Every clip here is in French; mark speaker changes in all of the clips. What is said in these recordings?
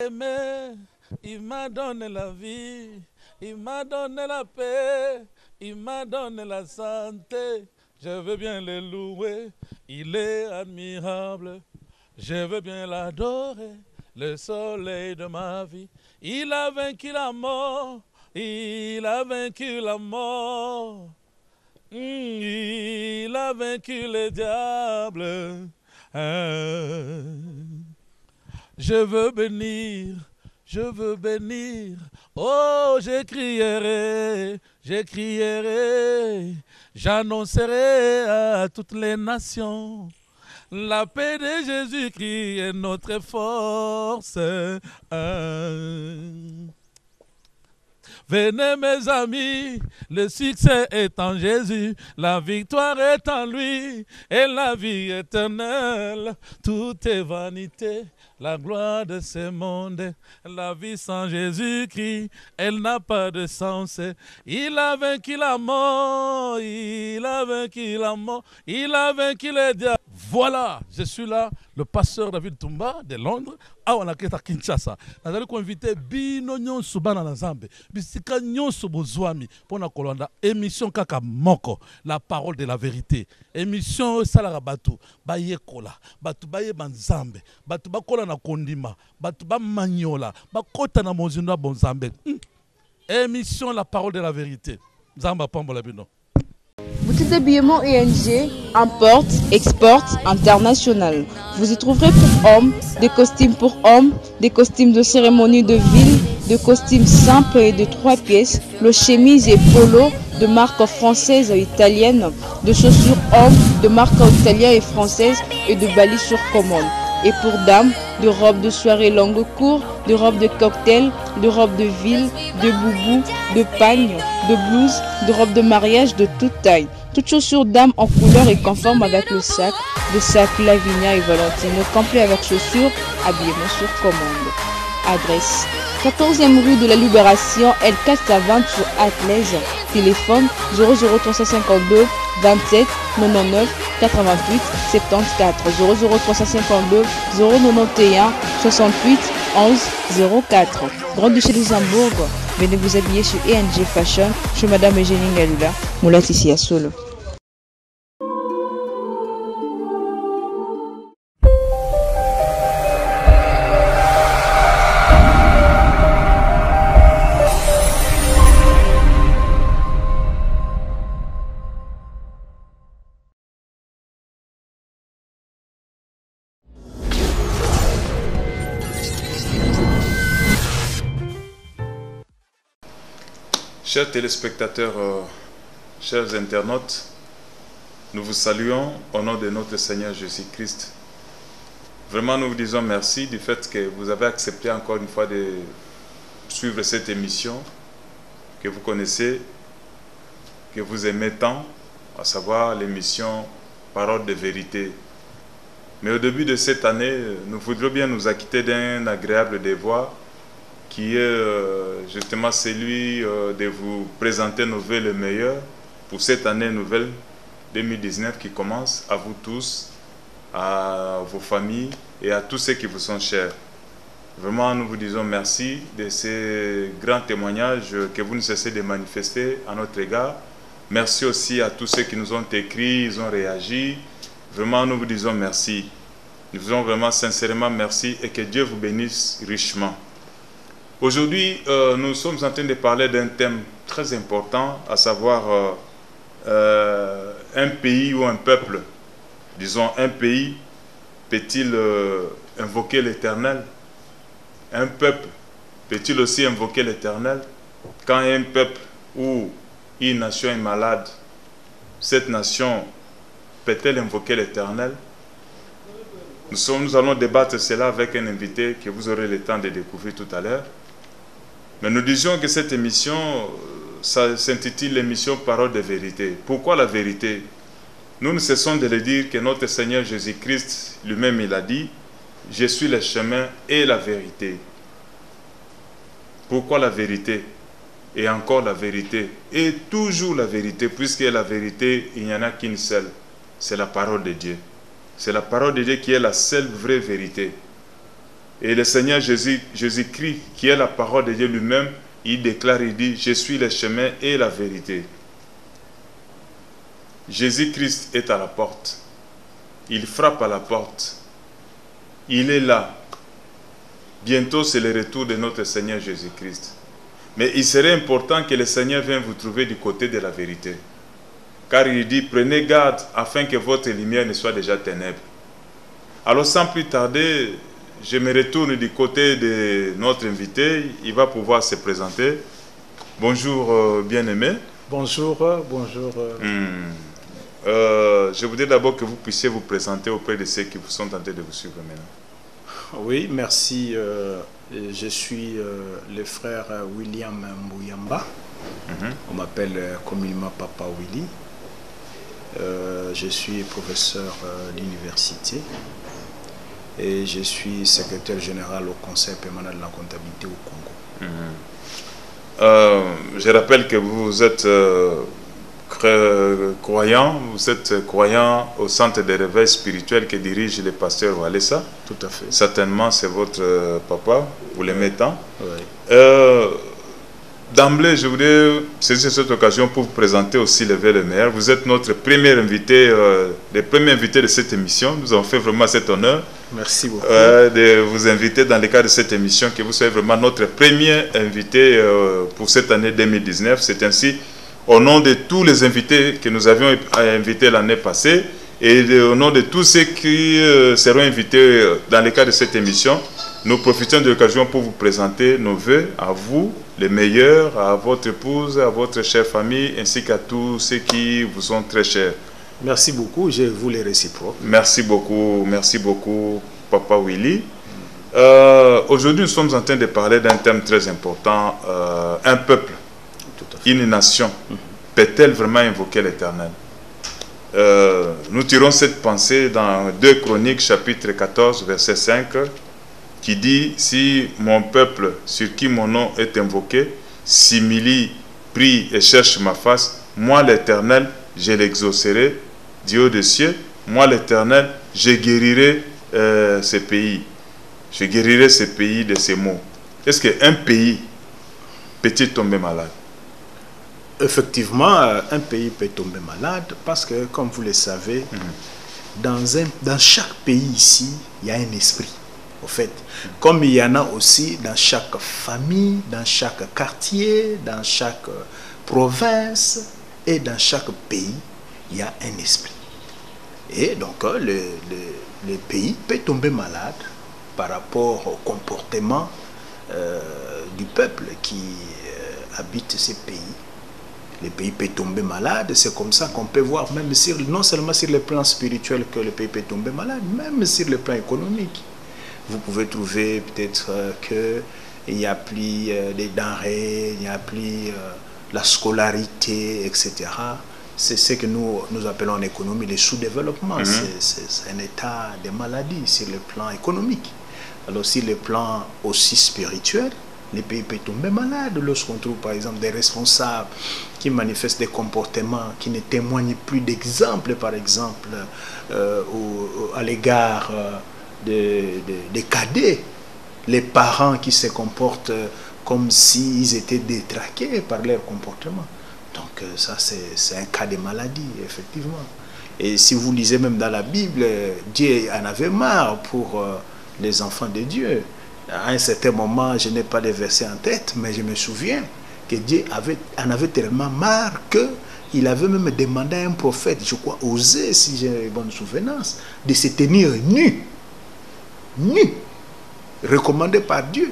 Speaker 1: Aimé, il m'a donné la vie, il m'a donné la paix, il m'a donné la santé. Je veux bien le louer, il est admirable. Je veux bien l'adorer, le soleil de ma vie. Il a vaincu la mort, il a vaincu la mort. Il a vaincu le diable. Je veux bénir, je veux bénir. Oh, j'écrierai, j'écrierai. J'annoncerai à toutes les nations. La paix de Jésus-Christ est notre force. Venez mes amis, le succès est en Jésus, la victoire est en lui, et la vie éternelle, tout est vanité, la gloire de ce monde, la vie sans Jésus-Christ, elle n'a pas de sens. Il a vaincu la mort, il a vaincu la mort, il a vaincu le diable. Voilà, je suis là, le pasteur David Tumba de Londres, à Kinshasa. Nous allons inviter Bino Nyonso Bana Nzambe, Bisika Nyonso Bozwami, pour la kolanda émission Kaka Moko, la parole de la vérité. Émission Salara Batu, Baye Kola, Batu Baye Banzambe, Batu Bakola na Kondima, Batu Bamanyola, Bakota na Mozina Bonzambe. Émission La parole de la vérité. Zamba Pambola Bino.
Speaker 2: Boutique d'habillement ENG, importe, exporte, international. Vous y trouverez pour hommes, des costumes pour hommes, des costumes de cérémonie de ville, des costumes simples et de 3 pièces, le chemise et polo de marque française et italienne, de chaussures hommes de marque italienne et française et de balis sur commande. Et pour dames, de robes de soirée longue court, de robes de cocktail, de robes de ville, de boubou, de pagne, de blouse, de robes de mariage de toute taille. Toutes chaussures dames en couleur et conforme avec le sac, de sac Lavinia et Valentino, complet avec chaussures, habillement sur commande. Adresse 14e rue de la Libération, L4 à 20 sur Atlaise. Téléphone 00352 27 99 88 74 00352 091 68 11 04. Grand-Duché de Luxembourg, venez vous habiller chez ENG Fashion, chez Madame Eugénie Ngalula, Moulin ici à Solo.
Speaker 3: Chers téléspectateurs, chers internautes, nous vous saluons au nom de notre Seigneur Jésus-Christ. Vraiment, nous vous disons merci du fait que vous avez accepté encore une fois de suivre cette émission que vous connaissez, que vous aimez tant, à savoir l'émission Parole de vérité. Mais au début de cette année, nous voudrions bien nous acquitter d'un agréable devoir qui est justement celui de vous présenter nos vœux les meilleurs pour cette année nouvelle 2019 qui commence, à vous tous, à vos familles et à tous ceux qui vous sont chers. Vraiment, nous vous disons merci de ces grands témoignages que vous ne cessez de manifester à notre égard. Merci aussi à tous ceux qui nous ont écrit, ils ont réagi. Vraiment, nous vous disons merci. Nous vous disons vraiment sincèrement merci et que Dieu vous bénisse richement. Aujourd'hui, nous sommes en train de parler d'un thème très important, à savoir un pays ou un peuple. Disons, un pays peut-il invoquer l'Éternel? Un peuple peut-il aussi invoquer l'Éternel? Quand un peuple ou une nation est malade, cette nation peut-elle invoquer l'Éternel? Nous allons débattre cela avec un invité que vous aurez le temps de découvrir tout à l'heure. Mais nous disions que cette émission s'intitule l'émission Parole de vérité. Pourquoi la vérité? Nous ne cessons de le dire que notre Seigneur Jésus-Christ lui-même il a dit « Je suis le chemin et la vérité ». Pourquoi la vérité? Et encore la vérité. Et toujours la vérité, puisque la vérité, il n'y en a qu'une seule. C'est la parole de Dieu. C'est la parole de Dieu qui est la seule vraie vérité. Et le Seigneur Jésus-Christ, qui est la parole de Dieu lui-même, il déclare, il dit, je suis le chemin et la vérité. Jésus-Christ est à la porte. Il frappe à la porte. Il est là. Bientôt, c'est le retour de notre Seigneur Jésus-Christ. Mais il serait important que le Seigneur vienne vous trouver du côté de la vérité. Car il dit, prenez garde afin que votre lumière ne soit déjà ténèbres. Alors, sans plus tarder, je me retourne du côté de notre invité. Il va pouvoir se présenter. Bonjour, bien-aimé.
Speaker 4: Bonjour, bonjour.
Speaker 3: Je voudrais d'abord que vous puissiez vous présenter auprès de ceux qui sont en train de vous suivre maintenant.
Speaker 4: Oui, merci. Je suis le frère William Mbouyamba. On m'appelle communément Papa Willy. Je suis professeur d'université et je suis secrétaire général au Conseil permanent de la comptabilité au Congo.
Speaker 3: Je rappelle que vous êtes croyant, au centre de réveil spirituel que dirige le pasteur Walesa.
Speaker 4: Tout à fait.
Speaker 3: Certainement, c'est votre papa, vous l'aimez tant.
Speaker 4: Oui.
Speaker 3: D'emblée, je voudrais saisir cette occasion pour vous présenter aussi Lever le Meilleur. Vous êtes notre premier invité, le premier invité de cette émission. Nous avons fait vraiment cet honneur.
Speaker 4: Merci beaucoup.
Speaker 3: De vous inviter dans le cadre de cette émission, que vous soyez vraiment notre premier invité pour cette année 2019. C'est ainsi, au nom de tous les invités que nous avions invités l'année passée et au nom de tous ceux qui seront invités dans le cadre de cette émission, nous profitons de l'occasion pour vous présenter nos vœux à vous, les meilleurs, à votre épouse, à votre chère famille, ainsi qu'à tous ceux qui vous sont très chers.
Speaker 4: Merci beaucoup, je vous les réciproque.
Speaker 3: Merci beaucoup, Papa Willy. Aujourd'hui, nous sommes en train de parler d'un thème très important, un peuple, une nation. Peut-elle vraiment invoquer l'Éternel? Nous tirons cette pensée dans 2 Chroniques, chapitre 14, verset 5, qui dit, si mon peuple sur qui mon nom est invoqué s'humilie, prie et cherche ma face, moi l'Éternel, je l'exaucerai du haut des cieux, moi l'Éternel, je guérirai ce pays. Je guérirai ce pays de ces maux. Est-ce qu'un pays peut-il tomber malade?
Speaker 4: Effectivement, un pays peut tomber malade parce que, comme vous le savez, dans chaque pays ici, il y a un esprit. Au fait, comme il y en a aussi dans chaque famille, dans chaque quartier, dans chaque province et dans chaque pays, il y a un esprit. Et donc, le pays peut tomber malade par rapport au comportement du peuple qui habite ces pays. Le pays peut tomber malade, c'est comme ça qu'on peut voir, même non seulement sur le plan spirituel que le pays peut tomber malade, même sur le plan économique. Vous pouvez trouver peut-être qu'il n'y a plus des denrées, il n'y a plus la scolarité, etc. C'est ce que nous appelons en économie le sous-développement. C'est un état de maladie sur le plan économique. Alors sur le plan aussi spirituel, les pays peuvent tomber malades lorsqu'on trouve par exemple des responsables qui manifestent des comportements qui ne témoignent plus d'exemple, par exemple, à l'égard des cadets, les parents qui se comportent comme s'ils étaient détraqués par leur comportement. Donc ça, c'est un cas de maladie, effectivement. Et si vous lisez même dans la Bible, Dieu en avait marre pour les enfants de Dieu. À un certain moment, je n'ai pas les versets en tête, mais je me souviens que Dieu en avait tellement marre qu'il avait même demandé à un prophète, je crois, Osée, si j'ai bonne souvenance, de se tenir nu, recommandé par Dieu,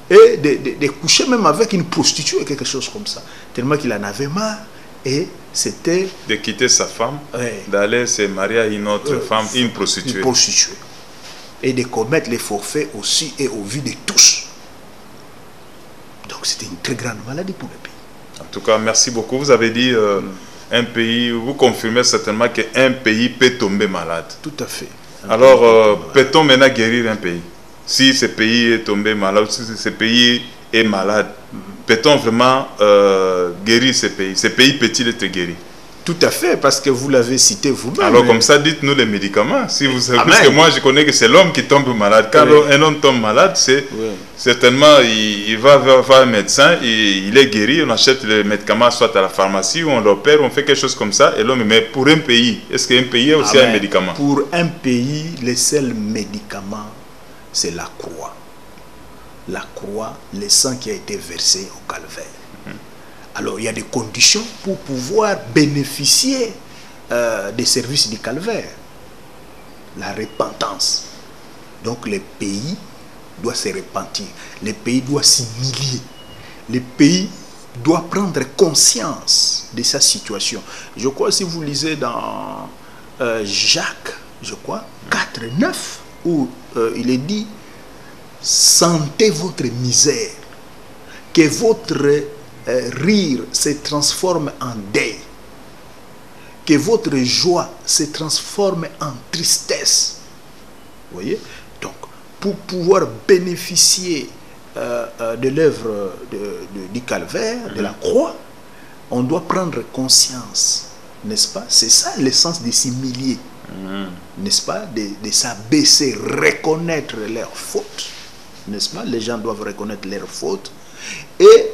Speaker 4: et de coucher même avec une prostituée, quelque chose comme ça, tellement qu'il en avait marre. Et c'était
Speaker 3: de quitter sa femme, d'aller se marier à une autre femme, une prostituée.
Speaker 4: Et de commettre les forfaits aussi et au vu de tous. Donc c'était une très grande maladie pour le pays.
Speaker 3: En tout cas, merci beaucoup. Vous avez dit un pays, vous confirmez certainement qu'un pays peut tomber malade.
Speaker 4: Tout à fait.
Speaker 3: Alors, peut-on maintenant guérir un pays? Si ce pays est tombé malade, si ce pays est malade, peut-on vraiment guérir ce pays? Ce pays peut-il être guéri?
Speaker 4: Tout à fait, parce que vous l'avez cité vous-même.
Speaker 3: Alors comme ça, dites-nous les médicaments. Si vous savez, parce que moi je connais que c'est l'homme qui tombe malade. Quand un homme tombe malade, c'est certainement il va voir un médecin, il est guéri, on achète les médicaments soit à la pharmacie ou on l'opère, on fait quelque chose comme ça. Et l'homme, mais pour un pays, est-ce qu'un pays a aussi un médicament?
Speaker 4: Pour un pays, le seul médicament, c'est la croix. La croix, le sang qui a été versé au calvaire. Alors, il y a des conditions pour pouvoir bénéficier des services du calvaire. La repentance. Donc, le pays doit se repentir. Le pays doit s'humilier. Le pays doit prendre conscience de sa situation. Je crois, si vous lisez dans Jacques, je crois, 4:9, où il est dit, sentez votre misère, que votre rire se transforme en deuil, que votre joie se transforme en tristesse. Vous voyez? Donc, pour pouvoir bénéficier de l'œuvre du calvaire, de la croix, on doit prendre conscience, n'est-ce pas? C'est ça l'essence de s'humilier, n'est-ce pas? De s'abaisser, reconnaître leurs fautes, n'est-ce pas? Les gens doivent reconnaître leurs fautes et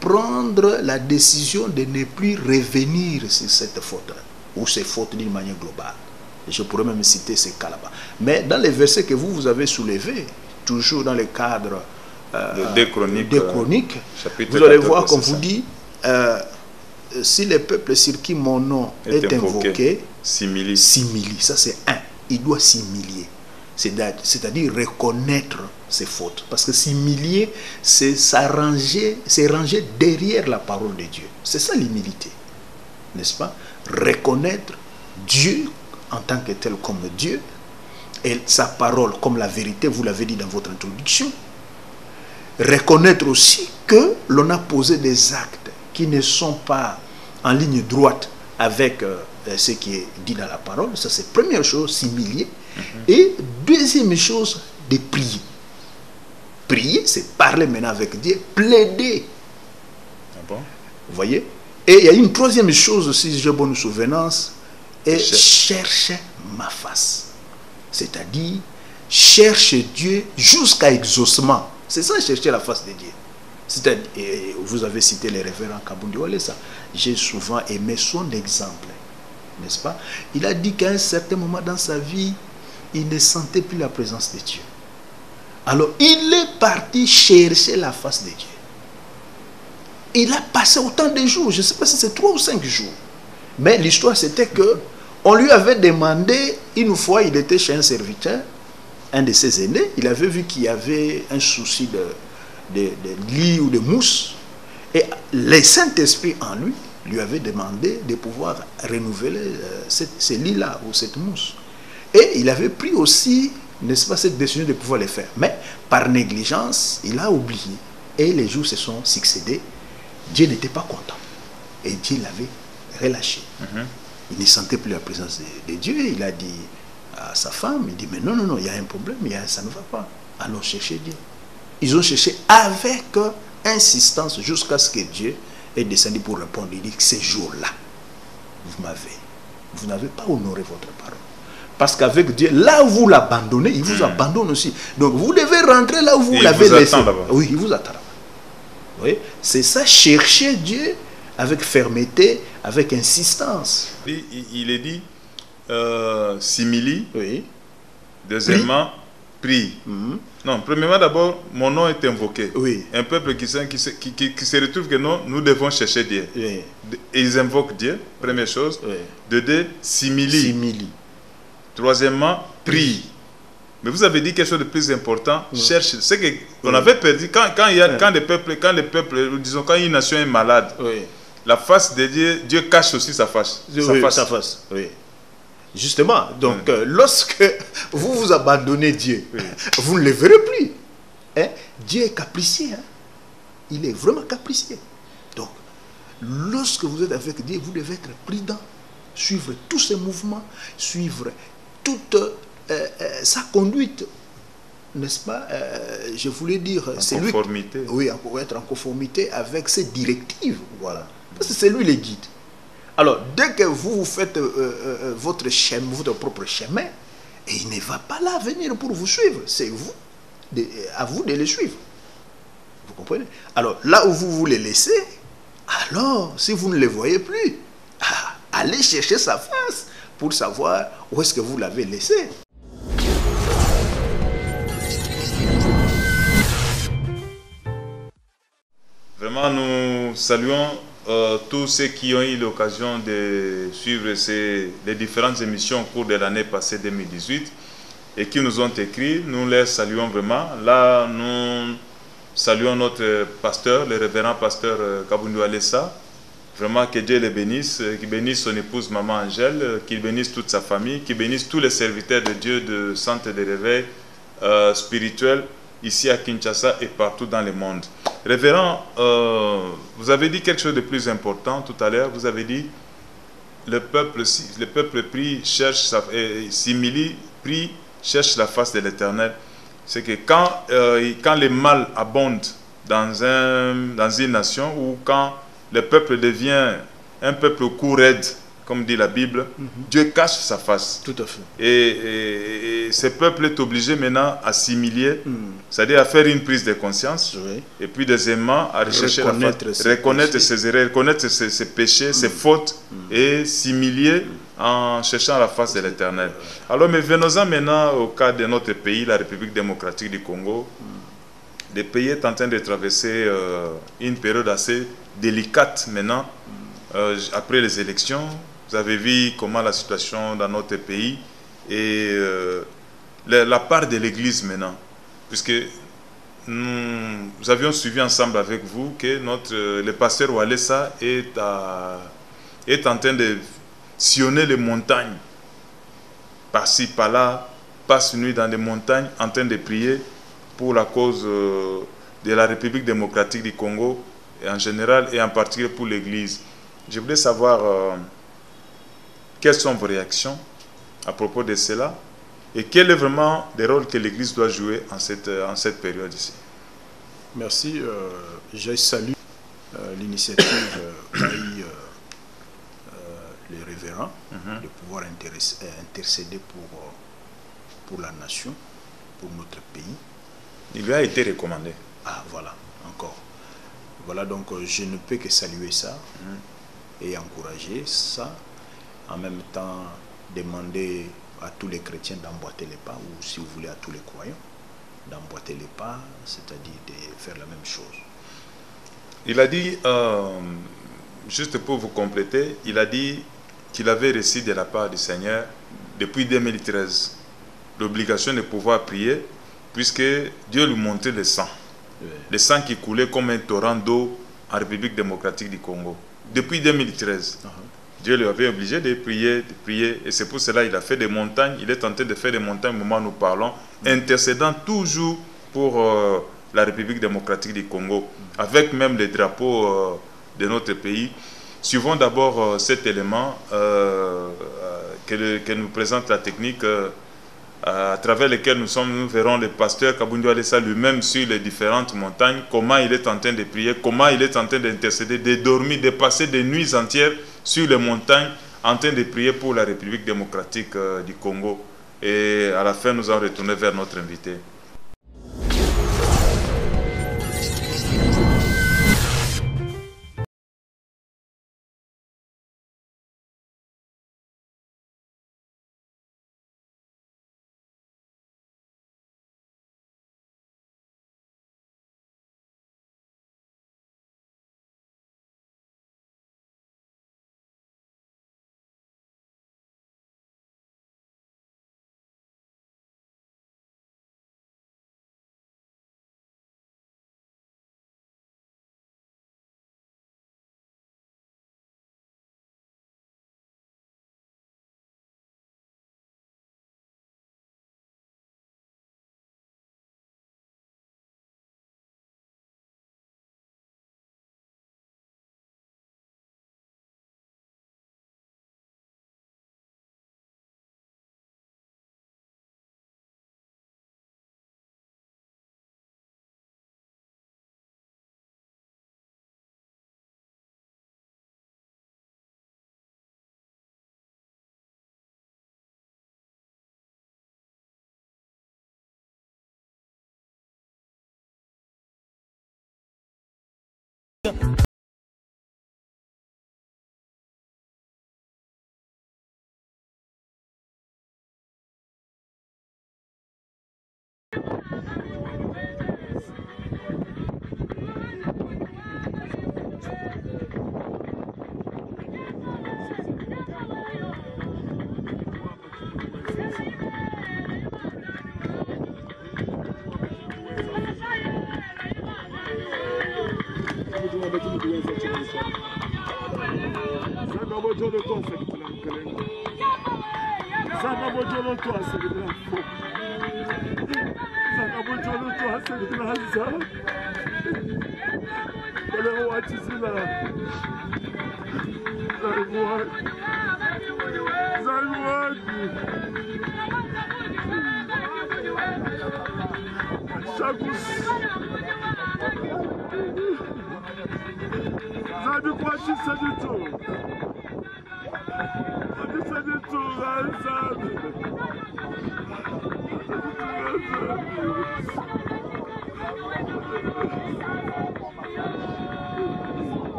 Speaker 4: prendre la décision de ne plus revenir sur cette faute ou ces fautes d'une manière globale. Je pourrais même citer ces cas là-bas. Mais dans les versets que vous avez soulevés, toujours dans le cadre
Speaker 3: des Chroniques,
Speaker 4: vous allez voir qu'on vous dit si le peuple sur qui mon nom est invoqué, s'humilie. Ça c'est un. Il doit s'humilier. C'est-à-dire reconnaître ses fautes. Parce que s'humilier, c'est s'arranger, c'est ranger derrière la parole de Dieu. C'est ça l'humilité. N'est-ce pas? Reconnaître Dieu en tant que tel comme Dieu et sa parole comme la vérité, vous l'avez dit dans votre introduction. Reconnaître aussi que l'on a posé des actes qui ne sont pas en ligne droite avec ce qui est dit dans la parole. Ça c'est première chose, s'humilier. Et deuxième chose, de prier. Prier, c'est parler maintenant avec Dieu, plaider.
Speaker 3: Ah bon?
Speaker 4: Vous voyez? Et il y a une troisième chose aussi, si j'ai bonne souvenance, et cherche ma face. C'est-à-dire, cherche Dieu jusqu'à exaucement. C'est ça, chercher la face de Dieu. C'est-à-dire, vous avez cité les révérends Kabundi Walesa. J'ai souvent aimé son exemple, n'est-ce pas? Il a dit qu'à un certain moment dans sa vie, il ne sentait plus la présence de Dieu. Alors, il est parti chercher la face de Dieu. Il a passé autant de jours, je ne sais pas si c'est 3 ou 5 jours. Mais l'histoire, c'était que on lui avait demandé, une fois, il était chez un serviteur, un de ses aînés, il avait vu qu'il y avait un souci de lit ou de mousse. Et le Saint-Esprit en lui avait demandé de pouvoir renouveler ce lit-là ou cette mousse. Et il avait pris aussi, n'est-ce pas, cette décision de pouvoir le faire. Mais par négligence, il a oublié. Et les jours se sont succédés. Dieu n'était pas content. Et Dieu l'avait relâché. Il ne sentait plus la présence de Dieu. Il a dit à sa femme, il dit, mais non, non, non, il y a un problème, ça ne va pas. Allons chercher Dieu. Ils ont cherché avec insistance jusqu'à ce que Dieu est descendu pour répondre. Il dit, ces jours-là, vous n'avez pas honoré votre parole. Parce qu'avec Dieu, là où vous l'abandonnez, il vous abandonne aussi. Donc vous devez rentrer là où vous l'avez laissé. Oui, il vous attend là-bas. Vous voyez? C'est ça, chercher Dieu avec fermeté, avec insistance.
Speaker 3: Il est dit, simili.
Speaker 4: Oui.
Speaker 3: Deuxièmement, prie. Non, premièrement, d'abord, mon nom est invoqué.
Speaker 4: Oui.
Speaker 3: Un peuple qui se retrouve que non, nous devons chercher Dieu.
Speaker 4: Oui.
Speaker 3: Et ils invoquent Dieu, première chose.
Speaker 4: Oui.
Speaker 3: De deux, simili. Troisièmement, prie. Mais vous avez dit quelque chose de plus important, cherche. C'est qu'on avait perdu, quand les peuples, disons, quand une nation est malade, la face de Dieu, Dieu cache aussi sa face.
Speaker 4: Sa face. Oui. Justement, donc lorsque vous vous abandonnez Dieu, vous ne le verrez plus. Hein? Dieu est capricieux. Hein? Il est vraiment capricieux. Donc, lorsque vous êtes avec Dieu, vous devez être prudent, suivre tous ses mouvements, suivre toute sa conduite, n'est-ce pas? Je voulais dire,
Speaker 3: c'est lui.
Speaker 4: Oui, pour être en conformité avec ses directives, voilà. Parce que c'est lui le guide. Alors, dès que vous faites votre chemin, votre propre chemin, et il ne va pas là venir pour vous suivre. C'est vous, à vous de les suivre. Vous comprenez? Alors, là où vous les laissez, alors, si vous ne les voyez plus, allez chercher sa face pour savoir où est-ce que vous l'avez laissé.
Speaker 3: Vraiment, nous saluons tous ceux qui ont eu l'occasion de suivre les différentes émissions au cours de l'année passée 2018 et qui nous ont écrit. Nous les saluons vraiment. Là, nous saluons notre pasteur, le révérend pasteur Kabundu Alessa. Vraiment que Dieu le bénisse, qu'il bénisse son épouse Maman Angèle, qu'il bénisse toute sa famille, qu'il bénisse tous les serviteurs de Dieu de centre de réveil spirituel ici à Kinshasa et partout dans le monde. Révérend, vous avez dit quelque chose de plus important tout à l'heure. Vous avez dit le peuple prie, cherche, s'humilie, prie, cherche la face de l'Éternel. C'est que quand le mal abonde dans une nation, ou quand le peuple devient un peuple au cou raide, comme dit la Bible, Dieu cache sa face.
Speaker 4: Tout à fait.
Speaker 3: Et ce peuple est obligé maintenant à s'humilier, c'est-à-dire à faire une prise de conscience, et puis deuxièmement à rechercher reconnaître ses erreurs, reconnaître ses péchés, ses fautes, et s'humilier en cherchant la face de l'Éternel. Alors, mais venons-en maintenant au cas de notre pays, la République démocratique du Congo. Le pays est en train de traverser une période assez délicate maintenant, après les élections. Vous avez vu comment la situation dans notre pays et la part de l'Église maintenant, puisque nous avions suivi ensemble avec vous que le pasteur Walesa est en train de sillonner les montagnes, par-ci, par-là, passe une nuit dans les montagnes en train de prier pour la cause de la République démocratique du Congo, et en général et en particulier pour l'Église. Je voulais savoir quelles sont vos réactions à propos de cela et quel est vraiment le rôle que l'Église doit jouer en cette période ici.
Speaker 4: Merci. Je salue l'initiative qu'a eu les révérends de pouvoir intercéder pour la nation, pour notre pays.
Speaker 3: Il lui a été recommandé.
Speaker 4: Ah, voilà, encore. Voilà, donc je ne peux que saluer ça et encourager ça. En même temps, demander à tous les chrétiens d'emboîter les pas, ou si vous voulez à tous les croyants d'emboîter les pas, c'est-à-dire de faire la même chose.
Speaker 3: Il a dit, juste pour vous compléter, il a dit qu'il avait reçu de la part du Seigneur depuis 2013 l'obligation de pouvoir prier, puisque Dieu lui montrait le sang. Le sang qui coulait comme un torrent d'eau en République démocratique du Congo. Depuis 2013. Dieu lui avait obligé de prier, et c'est pour cela qu'il a fait des montagnes. Il est en train de faire des montagnes au moment où nous parlons, intercédant toujours pour la République démocratique du Congo, avec même les drapeaux de notre pays. Suivons d'abord cet élément que nous présente la technique, à travers lequel nous verrons le pasteur Kabundu Alessa lui-même sur les différentes montagnes, comment il est en train de prier, comment il est en train d'intercéder, de dormir, de passer des nuits entières sur les montagnes, en train de prier pour la République démocratique du Congo. Et à la fin, nous allons retourner vers notre invité.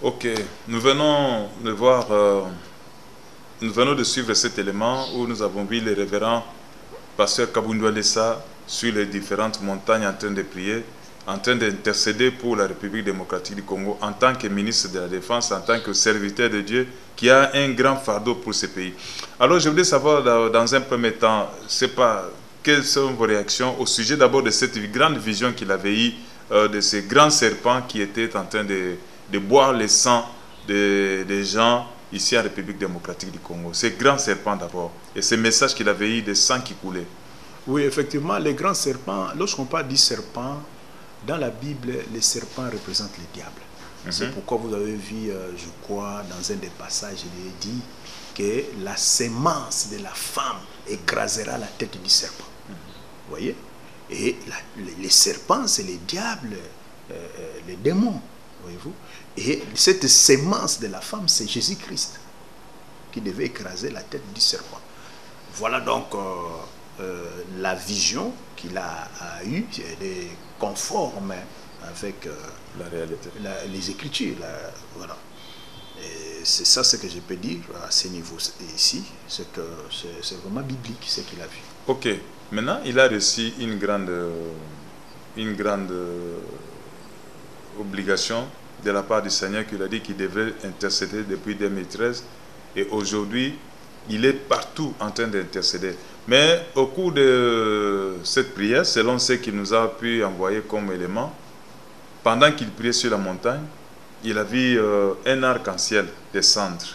Speaker 3: Ok, nous venons de voir, nous venons de suivre cet élément où nous avons vu les révérends pasteur Kabundou Alessa sur les différentes montagnes en train de prier, en train d'intercéder pour la République démocratique du Congo en tant que ministre de la Défense, en tant que serviteur de Dieu qui a un grand fardeau pour ce pays. Alors je voulais savoir dans un premier temps, quelles sont vos réactions au sujet d'abord de cette grande vision qu'il avait eue de ces grands serpents qui étaient en train de boire le sang des gens ici en République démocratique du Congo. Ces grands serpents d'abord, et ce message qu'il avait eu de sang qui coulait.
Speaker 4: Oui, effectivement, les grands serpents, lorsqu'on parle du serpent, dans la Bible, les serpents représentent les diables. C'est pourquoi vous avez vu, je crois, dans un des passages, il est dit que la sémence de la femme écrasera la tête du serpent. Vous voyez? Et les serpents, c'est les diables, les démons. Voyez-vous? Et cette sémence de la femme, c'est Jésus-Christ qui devait écraser la tête du serpent. Voilà donc la vision qu'il a eue, elle est conforme avec
Speaker 3: la réalité.
Speaker 4: Les Écritures. Voilà. C'est ça ce que je peux dire à ce niveau ici, c'est que c'est vraiment biblique ce qu'il a vu.
Speaker 3: Ok, maintenant il a reçu une grande obligation de la part du Seigneur qui lui a dit qu'il devait intercéder depuis 2013 et aujourd'hui il est partout en train d'intercéder. Mais au cours de cette prière, selon ce qu'il nous a pu envoyer comme élément, pendant qu'il priait sur la montagne, il a vu un arc-en-ciel descendre.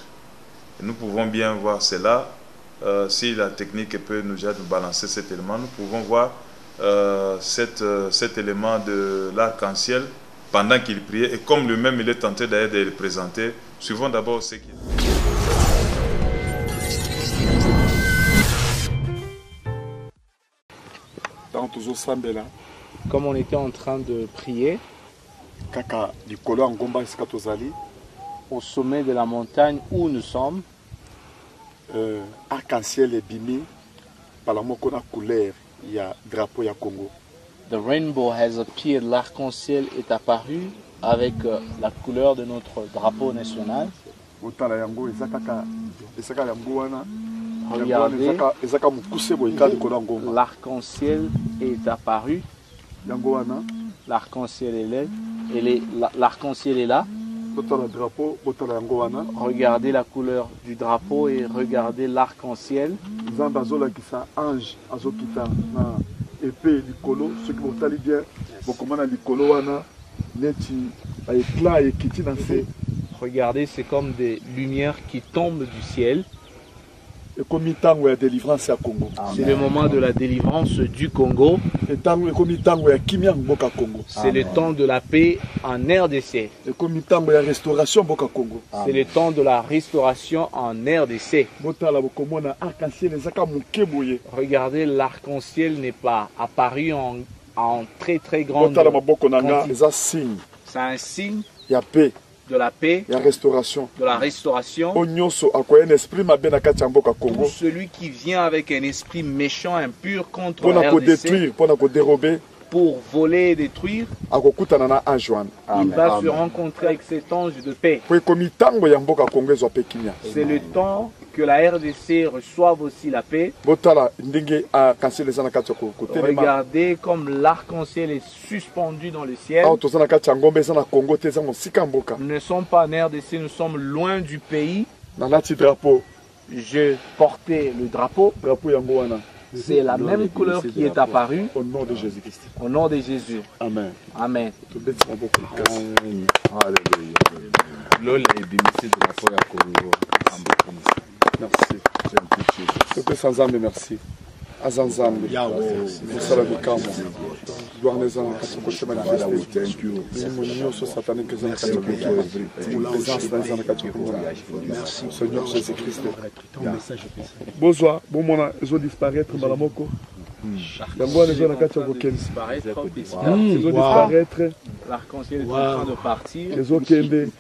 Speaker 3: Et nous pouvons bien voir cela. Si la technique peut nous aider à balancer cet élément, nous pouvons voir cet élément de l'arc-en-ciel pendant qu'il priait. Et comme lui-même, il est tenté d'ailleurs de le présenter, suivons d'abord ce qu'il dit.
Speaker 5: Comme on était en train de prier, au sommet de la montagne où nous sommes,
Speaker 6: arc-en-ciel est bimé par la couleur, il y a drapeau ya Congo.
Speaker 5: The rainbow has appeared, l'arc-en-ciel est apparu avec la couleur de notre drapeau national. Regardez, l'arc-en-ciel est apparu. L'arc-en-ciel est là. L'arc-en-ciel est là. Regardez la couleur du drapeau et regardez l'arc-en-ciel.
Speaker 6: éclat et qui dans ces
Speaker 5: Regardez, c'est comme des lumières qui tombent du ciel.
Speaker 6: et comme tango ya délivrance à Congo.
Speaker 5: C'est le moment de la délivrance du Congo.
Speaker 6: Et tango et comme tango ya kimia mboka Congo.
Speaker 5: C'est le temps de la paix en RDC.
Speaker 6: Et comme tango ya restauration mboka Congo.
Speaker 5: C'est le temps de la restauration en RDC.
Speaker 6: Botala bokomona arc-en-ciel ezaka mukeboye.
Speaker 5: Regardez, l'arc-en-ciel n'est pas apparu en très grande
Speaker 6: Botala maboko nanga
Speaker 5: quantité.
Speaker 6: eza signe
Speaker 5: C'est un signe
Speaker 6: ya paix,
Speaker 5: de la paix,
Speaker 6: ya restauration.
Speaker 5: de la restauration.
Speaker 6: Onyoso akoya un esprit mabe na kati ya mboka
Speaker 5: Tout
Speaker 6: Congo.
Speaker 5: celui qui vient avec un esprit méchant, impur contre
Speaker 6: Pona
Speaker 5: la
Speaker 6: ko
Speaker 5: RDC
Speaker 6: détruire, pona ko dérober,
Speaker 5: pour voler et détruire,
Speaker 6: akokutana na ange wana.
Speaker 5: il va se rencontrer avec cet ange de paix.
Speaker 6: Po ekomi tango ya mboka Congo ezwa pe kimia.
Speaker 5: C'est le temps que la RDC reçoive aussi la paix.
Speaker 6: Botala ndenge arc-en-ciel eza na kati ya kotelema.
Speaker 5: Regardez comme l'arc-en-ciel est suspendu dans le ciel.
Speaker 6: Awa toza na kati ya ngombe eza na Congo te eza mosika mboka.
Speaker 5: Nous ne sommes pas en RDC, nous sommes loin du pays.
Speaker 6: Nalati drapeau,
Speaker 5: Je portais le drapeau.
Speaker 6: drapeau yango wana.
Speaker 5: C'est la même couleur qui est apparue
Speaker 6: Au nom de Jésus-Christ.
Speaker 5: au nom de Jésus.
Speaker 6: Amen.
Speaker 5: Amen.
Speaker 6: Tobeti maboko likasi.
Speaker 1: Lolo ebimisi drapeau ya Congo.
Speaker 6: Merci. Topesa Nzambe merci. Aza Nzambe. Mosala bikambo. Gloire neza na kati ya kotema Kristo. Milimo nyonso satanique eza na kati ya kotema. Présence na eza na kati ya kotema. Seigneur Jésus-Christ. Bozwa bomona ezo disparaître mbala moko. Yango wana eza na kati ya kokende. Ezo disparaître.
Speaker 5: L'arc-en-ciel est en train de partir.
Speaker 6: Ezo kende.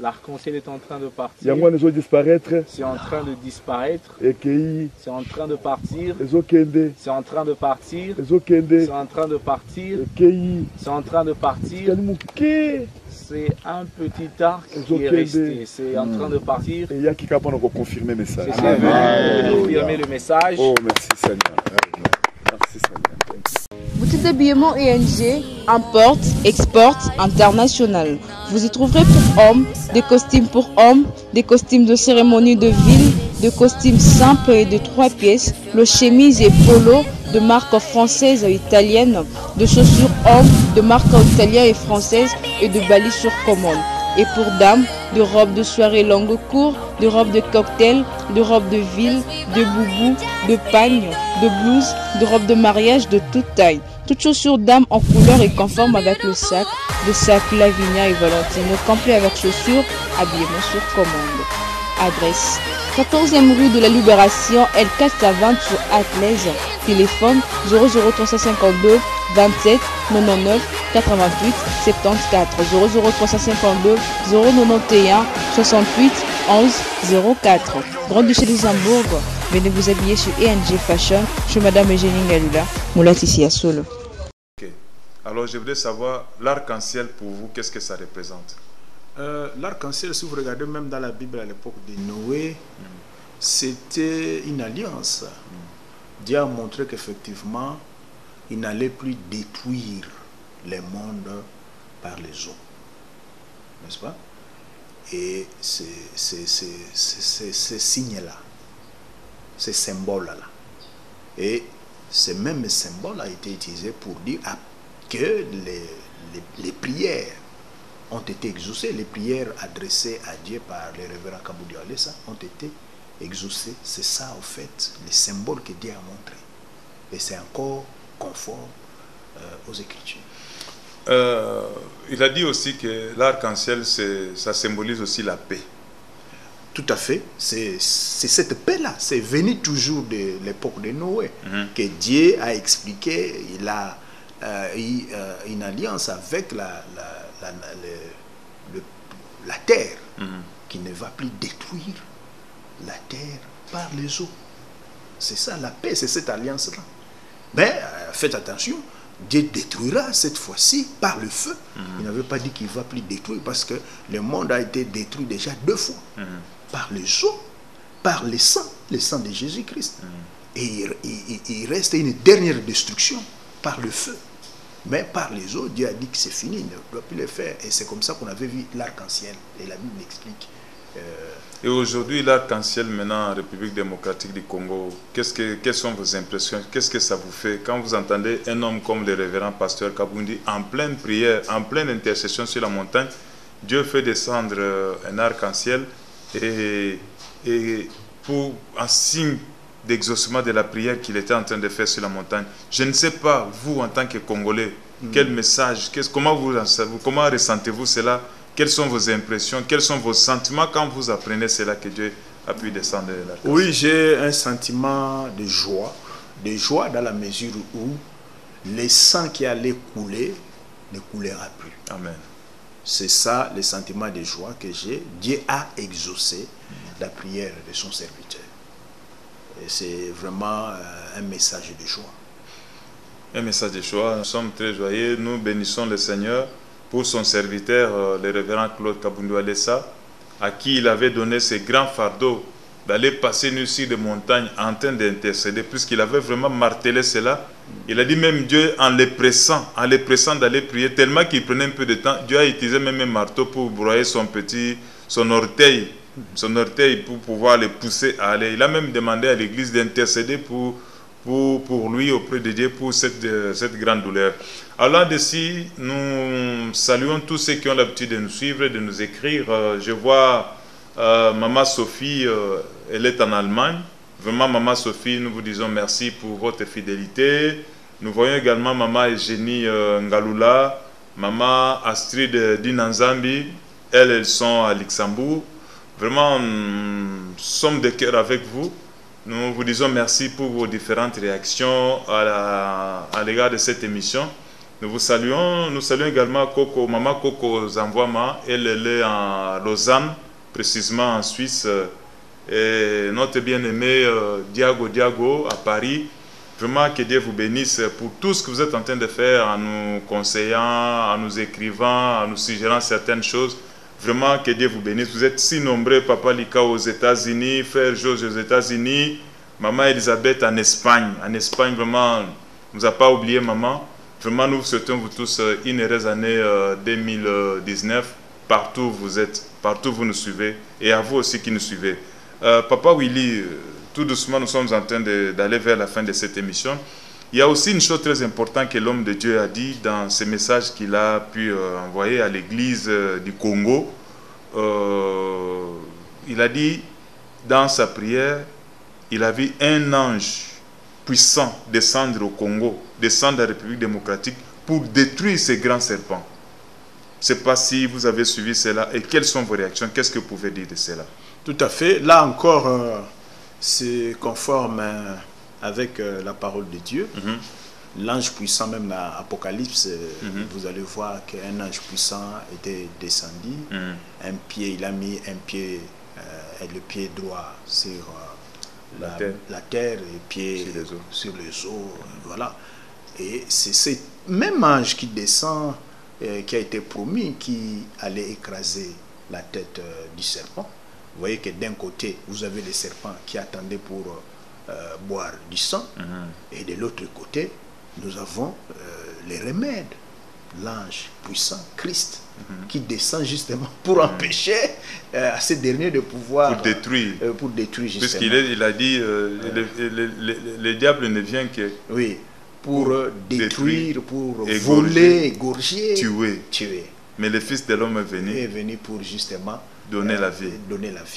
Speaker 5: L'arc-en-ciel est en train de partir.
Speaker 6: Yango wana ezo disparaître.
Speaker 5: C'est en train de disparaître.
Speaker 6: Ekei.
Speaker 5: C'est en train de partir.
Speaker 6: Ezo kende.
Speaker 5: C'est en train de partir.
Speaker 6: Ezo kende.
Speaker 5: C'est en train de partir.
Speaker 6: Ekei.
Speaker 5: C'est en train de partir.
Speaker 6: Kali muke.
Speaker 5: C'est un petit arc qui est resté. C'est en train de partir.
Speaker 6: Et yaki kapa na ko confirmer message.
Speaker 5: C'est venu confirmer le message.
Speaker 6: Oh merci Seigneur. Merci Seigneur.
Speaker 2: Boutique d'habillement ENG, importe, exporte, international. Vous y trouverez pour hommes des costumes pour hommes, des costumes de cérémonie de ville, des costumes simples et de 3 pièces, le chemise et polo de marque française et italienne, de chaussures hommes de marque italienne et française et de balis sur commande. Et pour dames, de robes de soirée longue court, de robes de cocktail, de robes de ville, de boubou, de pagne, de blouse, de robes de mariage de toute taille. Toutes chaussures dames en couleur et conforme avec le sac, de sac Lavinia et Valentino, complet avec chaussures, habillement sur commande. Adresse 14e rue de la Libération, L4 à 20 sur Atlaise. Téléphone 00352 27 99 88 74 00352 091 68 11 04. Grand-Duché de Luxembourg, venez vous habiller sur ENG Fashion, chez Madame Eugénie Ngalula, Moulati à Solo.
Speaker 3: Ok. Alors je voudrais savoir, l'arc-en-ciel pour vous, qu'est-ce que ça représente?
Speaker 4: L'arc-en-ciel, si vous regardez même dans la Bible à l'époque de Noé, c'était une alliance. Dieu a montré qu'effectivement, il n'allait plus détruire les mondes par les eaux. N'est-ce pas? Et ces signes-là, ces symboles-là, et ce même symbole a été utilisé pour dire que les prières ont été exaucées, les prières adressées à Dieu par les révérends Kaboudi Alessa ont été exaucées. C'est ça, en fait, les symboles que Dieu a montrés. Et c'est encore conforme aux Écritures.
Speaker 3: Il a dit aussi que l'arc-en-ciel, ça symbolise aussi la paix.
Speaker 4: Tout à fait. C'est cette paix-là. C'est venu toujours de l'époque de Noé que Dieu a expliqué. Il a eu une alliance avec la terre qui ne va plus détruire la terre par les eaux. C'est ça la paix, c'est cette alliance-là. Mais faites attention, Dieu détruira cette fois-ci par le feu. Il n'avait pas dit qu'il ne va plus détruire parce que le monde a été détruit déjà 2 fois. Par les eaux, par le sang de Jésus-Christ. Et il reste une dernière destruction par le feu. Mais par les eaux, Dieu a dit que c'est fini, il ne doit plus le faire. Et c'est comme ça qu'on avait vu l'arc-en-ciel. Et la Bible explique.
Speaker 3: Et aujourd'hui, l'arc-en-ciel maintenant en République démocratique du Congo, quelles sont vos impressions? Qu'est-ce que ça vous fait quand vous entendez un homme comme le révérend pasteur Kabundi en pleine prière, en pleine intercession sur la montagne, Dieu fait descendre un arc-en-ciel et pour un signe d'exaucement de la prière qu'il était en train de faire sur la montagne. Je ne sais pas, vous en tant que Congolais, quel message, comment ressentez-vous cela? Quelles sont vos impressions, quels sont vos sentiments quand vous apprenez cela que Dieu a pu descendre de l'arc-en-ciel?
Speaker 4: Oui, j'ai un sentiment de joie dans la mesure où le sang qui allait couler ne coulera plus.
Speaker 3: Amen.
Speaker 4: C'est ça le sentiment de joie que j'ai. Dieu a exaucé la prière de son serviteur. Et c'est vraiment un message de joie.
Speaker 3: Un message de joie. Nous sommes très joyeux. Nous bénissons le Seigneur pour son serviteur, le révérend Claude Kabundu Alessa, à qui il avait donné ce grand fardeau d'aller passer une série de montagnes en train d'intercéder, puisqu'il avait vraiment martelé cela. Il a dit même Dieu, en les pressant d'aller prier, tellement qu'il prenait un peu de temps, Dieu a utilisé même un marteau pour broyer son orteil pour pouvoir le pousser à aller. Il a même demandé à l'église d'intercéder pour lui auprès de Dieu pour cette grande douleur. Alors d'ici, nous saluons tous ceux qui ont l'habitude de nous suivre, de nous écrire. Je vois Maman Sophie, elle est en Allemagne. Vraiment, Maman Sophie, nous vous disons merci pour votre fidélité. Nous voyons également Maman Eugénie Ngalula, Maman Astrid Dinanzambi. Elles sont à Luxembourg. Vraiment, nous sommes de cœur avec vous. Nous vous disons merci pour vos différentes réactions à l'égard de cette émission. Nous saluons également Coco, Maman Coco Zanvouama. Elle est en Lausanne, précisément en Suisse. Et notre bien-aimé Diago à Paris. Vraiment que Dieu vous bénisse pour tout ce que vous êtes en train de faire en nous conseillant, en nous écrivant, en nous suggérant certaines choses. Vraiment que Dieu vous bénisse. Vous êtes si nombreux, Papa Lika aux États-Unis, Frère Georges aux États-Unis, Maman Elisabeth en Espagne. En Espagne, vraiment, ne nous a pas oublié, Maman. Vraiment, nous vous souhaitons vous tous une heureuse année 2019. Partout où vous êtes, partout où vous nous suivez, et à vous aussi qui nous suivez. Papa Willy, tout doucement, nous sommes en train d'aller vers la fin de cette émission. Il y a aussi une chose très importante que l'homme de Dieu a dit dans ce message qu'il a pu envoyer à l'église du Congo. Il a dit, dans sa prière, il a vu un ange puissant descendre au Congo, descendre à la République démocratique pour détruire ces grands serpents. Je ne sais pas si vous avez suivi cela et quelles sont vos réactions, qu'est-ce que vous pouvez dire de cela?
Speaker 4: Tout à fait. Là encore, c'est conforme avec la parole de Dieu. L'ange puissant, même dans l'Apocalypse, vous allez voir qu'un ange puissant était descendu. Il a mis un pied, le pied droit sur la terre et pied sur les eaux. Voilà. Et c'est ce même ange qui descend, qui a été promis, qui allait écraser la tête du serpent. Vous voyez que d'un côté, vous avez les serpents qui attendaient pour boire du sang, et de l'autre côté, nous avons les remèdes, l'ange puissant, Christ, qui descend justement pour empêcher à ces derniers de pouvoir...
Speaker 3: Pour détruire.
Speaker 4: Justement.
Speaker 3: Puisqu'il a dit, le diable ne vient que...
Speaker 4: Oui, pour détruire, pour voler, égorger, tuer.
Speaker 3: Mais le Fils de l'homme est venu
Speaker 4: pour justement
Speaker 3: donner la vie.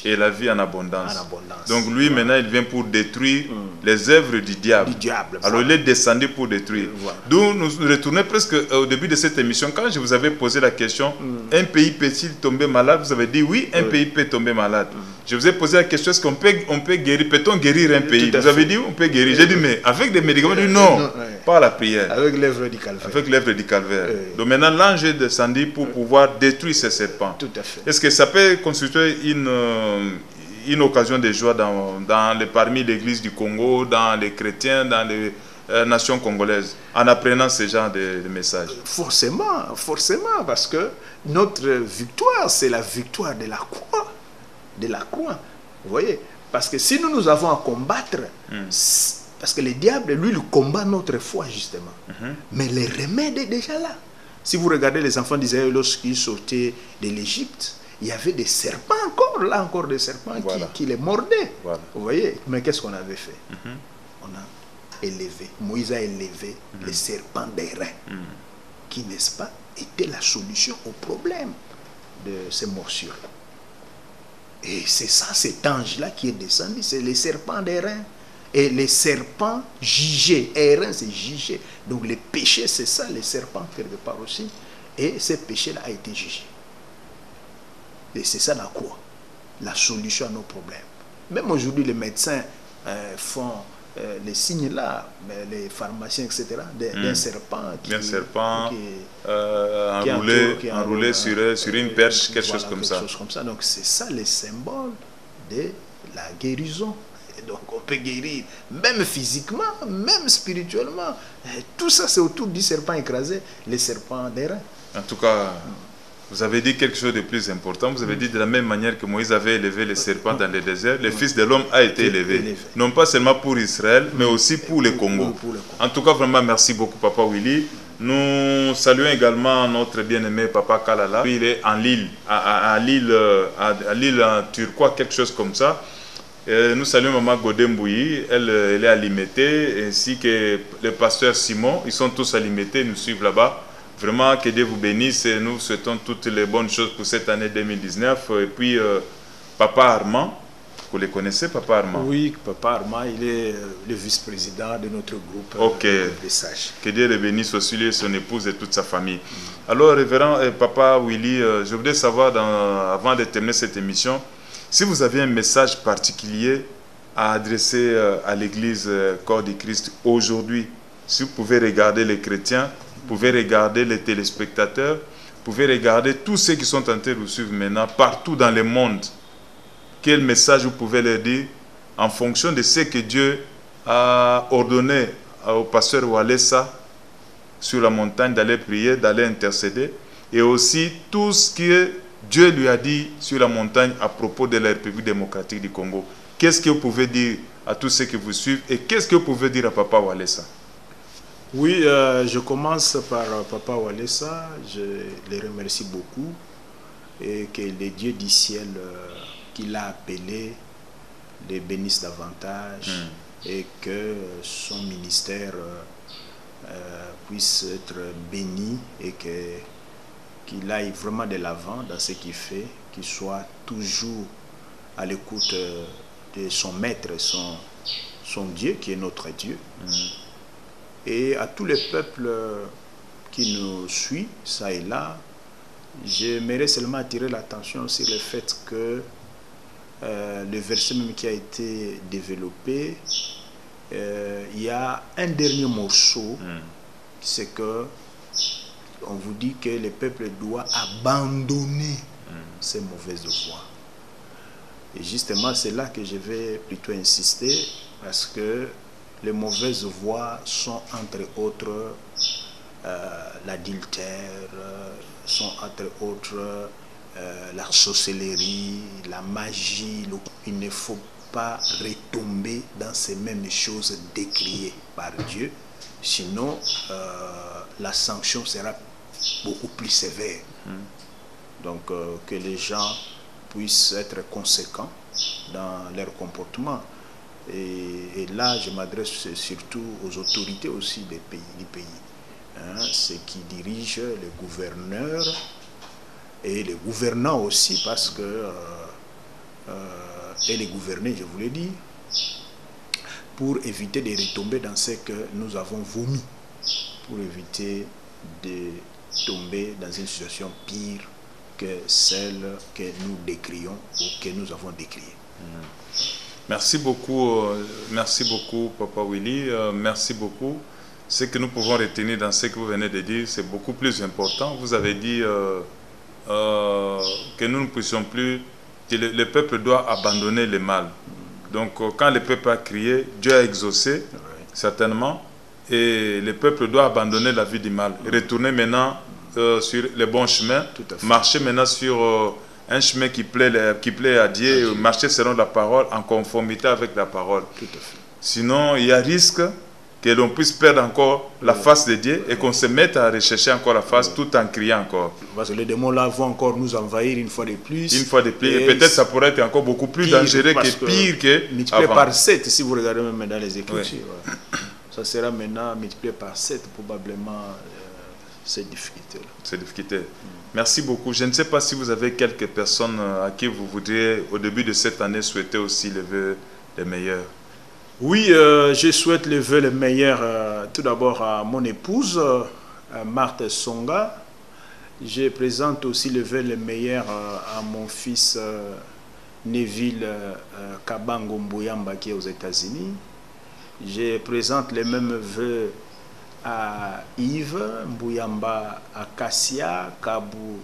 Speaker 3: Et la vie en abondance. Donc lui,
Speaker 4: voilà.
Speaker 3: Maintenant, il vient pour détruire les œuvres du diable. Alors il est descendu pour détruire. D'où nous retournons presque au début de cette émission. Quand je vous avais posé la question, un pays peut-il tomber malade? Vous avez dit oui, un pays peut tomber malade. Je vous ai posé la question, est-ce qu'on peut guérir? Peut-on guérir un pays? Vous avez dit on peut guérir. J'ai dit mais avec des médicaments? Non, pas la prière.
Speaker 4: Avec l'œuvre du calvaire.
Speaker 3: Avec l'œuvre du calvaire. Donc maintenant l'ange est descendu pour pouvoir détruire ces serpents.
Speaker 4: Tout à fait.
Speaker 3: Est-ce que ça peut constituer une occasion de joie parmi l'église du Congo, dans les chrétiens, dans les nations congolaises, en apprenant ce genre de messages?
Speaker 4: Forcément, parce que notre victoire, c'est la victoire de la croix. De la croix. Vous voyez? Parce que si nous avons à combattre, parce que le diable, lui, il combat notre foi, justement. Mais le remède est déjà là. Si vous regardez les enfants d'Israël lorsqu'ils sortaient de l'Égypte, il y avait des serpents encore des serpents qui les mordaient. Voilà. Vous voyez? Mais qu'est-ce qu'on avait fait? On a élevé, Moïse a élevé les serpents d'airain, qui, n'est-ce pas, étaient la solution au problème. de ces morsures. Et c'est ça, cet ange-là qui est descendu, c'est les serpents d'airain. Et les serpents jugés, airain c'est jugé. Donc les péchés, c'est ça, les serpents quelque part aussi. Et ce péché-là a été jugé. Et c'est ça la quoi? La solution à nos problèmes. Même aujourd'hui, les médecins font les signes là, les pharmaciens, etc., d'un serpent qui
Speaker 3: enroulé sur une perche, quelque chose comme ça.
Speaker 4: Donc c'est ça les symboles de la guérison. Et donc on peut guérir, même physiquement, même spirituellement. Et tout ça c'est autour du serpent écrasé, les serpents d'airain.
Speaker 3: En tout cas, vous avez dit quelque chose de plus important. Vous avez dit de la même manière que Moïse avait élevé les serpents dans le désert, le Fils de l'homme a été élevé. Non pas seulement pour Israël, mais aussi pour le Congo. En tout cas, vraiment, merci beaucoup, Papa Willy. Nous saluons également notre bien-aimé Papa Kalala. Il est en Lille, à Lille en turquois, quelque chose comme ça. Et nous saluons Maman Godembouyi, elle est à Limité, ainsi que le pasteur Simon. Ils sont tous à Limité, ils nous suivent là-bas. Vraiment, que Dieu vous bénisse et nous souhaitons toutes les bonnes choses pour cette année 2019. Et puis, Papa Armand, vous le connaissez, Papa Armand?
Speaker 4: Oui, Papa Armand, il est le vice-président de notre groupe des sages.
Speaker 3: Que Dieu le bénisse aussi, lui, son épouse et toute sa famille. Alors, révérend Papa Willy, je voudrais savoir, avant de terminer cette émission, si vous avez un message particulier à adresser à l'Église Corps du Christ aujourd'hui, si vous pouvez regarder les chrétiens, vous pouvez regarder les téléspectateurs, vous pouvez regarder tous ceux qui sont en train de vous suivre maintenant, partout dans le monde. Quel message vous pouvez leur dire en fonction de ce que Dieu a ordonné au pasteur Walesa sur la montagne d'aller prier, d'aller intercéder, et aussi tout ce que Dieu lui a dit sur la montagne à propos de la République démocratique du Congo. Qu'est-ce que vous pouvez dire à tous ceux qui vous suivent et qu'est-ce que vous pouvez dire à Papa Walesa?
Speaker 4: Oui, je commence par Papa Walesa. Je le remercie beaucoup et que les dieux du ciel qu'il a appelés les bénissent davantage et que son ministère puisse être béni et qu'il aille vraiment de l'avant dans ce qu'il fait, qu'il soit toujours à l'écoute de son maître, son Dieu qui est notre Dieu. Et à tous les peuples qui nous suivent, ça et là, j'aimerais seulement attirer l'attention sur le fait que le verset même qui a été développé, il y a un dernier morceau, c'est que on vous dit que le peuple doit abandonner ces mauvaises voies. Et justement, c'est là que je vais plutôt insister, parce que les mauvaises voies sont entre autres l'adultère, sont entre autres la sorcellerie, la magie. Il ne faut pas retomber dans ces mêmes choses décriées par Dieu, sinon la sanction sera beaucoup plus sévère. Donc que les gens puissent être conséquents dans leur comportement. Et là, je m'adresse surtout aux autorités aussi du pays. Ceux qui dirigent, les gouverneurs et les gouvernants aussi, parce que et les gouvernés, je vous l'ai dit, pour éviter de retomber dans ce que nous avons vomi, pour éviter de tomber dans une situation pire que celle que nous décrions ou que nous avons décriée.
Speaker 3: Merci beaucoup, Papa Willy. Merci beaucoup. Ce que nous pouvons retenir dans ce que vous venez de dire, c'est beaucoup plus important. Vous avez dit que nous ne puissions plus, que le peuple doit abandonner le mal. Donc, quand le peuple a crié, Dieu a exaucé, certainement, et le peuple doit abandonner la vie du mal. Retourner maintenant sur le bon chemin, marcher maintenant sur un chemin qui plaît à Dieu, marcher selon la parole, en conformité avec la parole.
Speaker 4: Tout à fait.
Speaker 3: Sinon, il y a risque que l'on puisse perdre encore la face de Dieu et qu'on se mette à rechercher encore la face tout en criant encore.
Speaker 4: Parce que les démons là vont encore nous envahir une fois de plus.
Speaker 3: Une fois de plus. Et peut-être ça pourrait être encore beaucoup plus dangereux que pire que
Speaker 4: multiplié par 7, si vous regardez même dans les Écritures. Ça sera maintenant multiplié par 7 probablement ces difficultés-là.
Speaker 3: Ces difficultés. Merci beaucoup. Je ne sais pas si vous avez quelques personnes à qui vous voudriez, au début de cette année, souhaiter aussi le vœu des meilleurs.
Speaker 4: Oui, je souhaite le vœu le meilleur tout d'abord à mon épouse, Marthe Songa. Je présente aussi le vœu le meilleur à mon fils Neville Kabango Mbouyamba qui est aux États-Unis. Je présente les mêmes vœux à Yves Mbouyamba Akassia, Kabou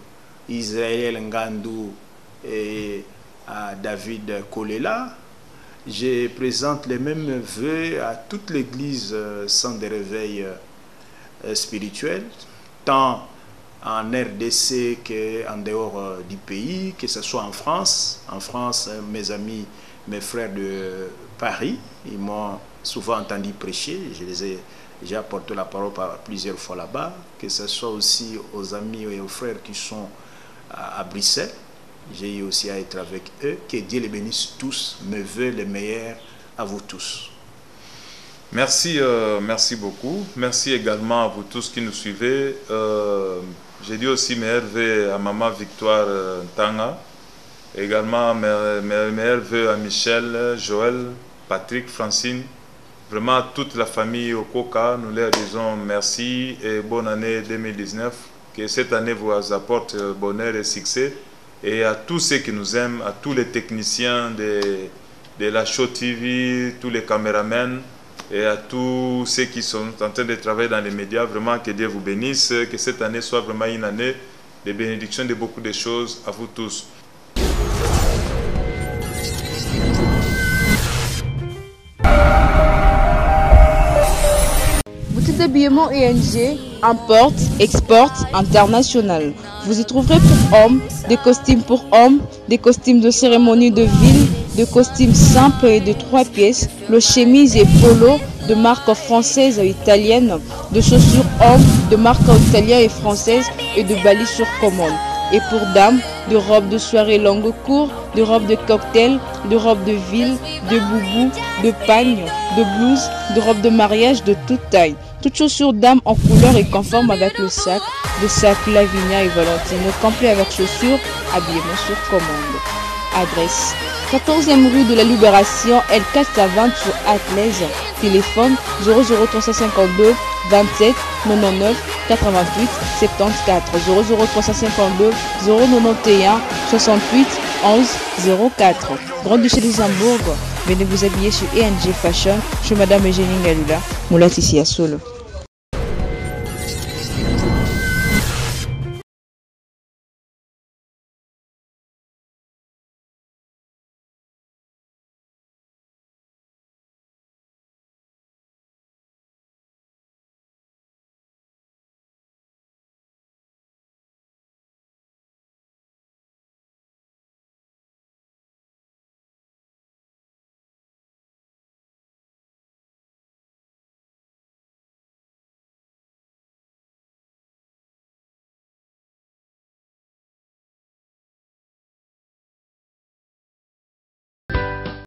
Speaker 4: Israël Ngandou et à David Kolela. Je présente les mêmes vœux à toute l'église Centre de réveil spirituel, tant en RDC qu'en dehors du pays, que ce soit en France. En France, mes amis, mes frères de Paris, ils m'ont souvent entendu prêcher. J'ai apporté la parole plusieurs fois là-bas, que ce soit aussi aux amis et aux frères qui sont à Bruxelles. J'ai eu aussi à être avec eux. Que Dieu les bénisse tous. Me veut le meilleur à vous tous.
Speaker 3: Merci, merci beaucoup. Merci également à vous tous qui nous suivez. J'ai dit aussi meilleurs vœux à maman Victoire Tanga. Également meilleurs vœux à Michel, Joël, Patrick, Francine. Vraiment à toute la famille Okoka, nous leur disons merci et bonne année 2019. Que cette année vous apporte bonheur et succès. Et à tous ceux qui nous aiment, à tous les techniciens de la Show TV, tous les caméramans et à tous ceux qui sont en train de travailler dans les médias, vraiment que Dieu vous bénisse, que cette année soit vraiment une année de bénédiction de beaucoup de choses à vous tous.
Speaker 2: Boutique d'habillement ENG, importe, exporte, international. Vous y trouverez pour hommes, des costumes pour hommes, des costumes de cérémonie de ville, de costumes simples et de 3 pièces, le chemise et polo de marque française et italienne, de chaussures hommes de marque italienne et française et de balises sur commande. Et pour dames, de robes de soirée longue court, de robes de cocktail, de robes de ville, de boubou, de pagne, de blouse, de robes de mariage de toute taille. Toutes chaussures dames en couleur et conforme avec le sac, de sac Lavinia et Valentino, complet avec chaussures, habillement sur commande. Adresse 14e rue de la Libération, L4 à 20 sur Atlaise. Téléphone 00352 27 99 88 74 00352 091 68 11 04. Grand-Duché de Luxembourg. Venez vous habiller chez ENG Fashion, chez Madame Eugénie Galula, Moulati ici à Solo.